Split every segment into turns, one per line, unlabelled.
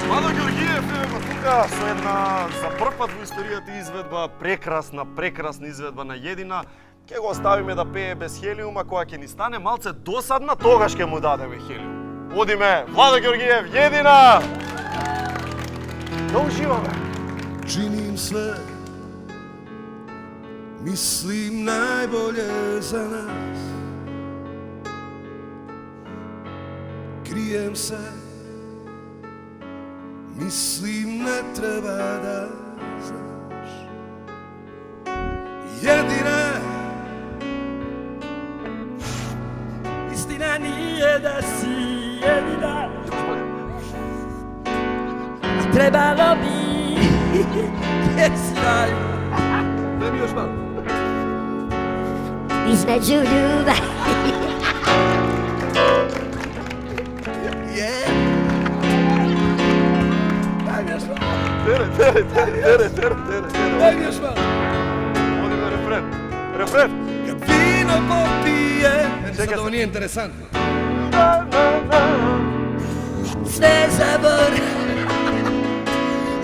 Владо Георгиев е тука со една за прв пат во историјата изведба, прекрасна изведба на Једина. Ќе го оставиме да пее без хелиум, а кога ќе ни стане малце досадна, тогаш ќе му дадеме хелиум. Одиме, Владо Георгиев, Једина! Да уживаме!
Činim sve, mislim najbolje za nas. Krijem se, mislim ne treba da znaš. Jedina
istina nije da si jedina, a trebalo bi jesi dalje.
Daj mi još malo.
Između ljubavi.
Daj mi još malo.
Tere.
Daj mi još malo.
Odime refren.
Kad vino popije,
Čekaj,
sad ovo nije interesantno.
Sve zaboravi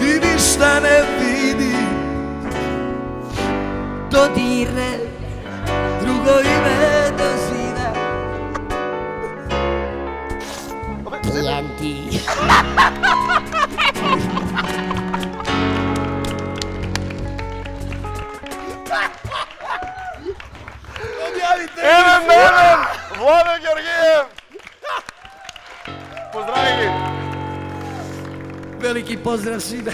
I ništa ne vidi,
dodirne, drugo ime doziva. Pijan ti.
Odjavite!
Евен! Владо Георгиев! Поздрави ги!
Veliki pozdrav svima.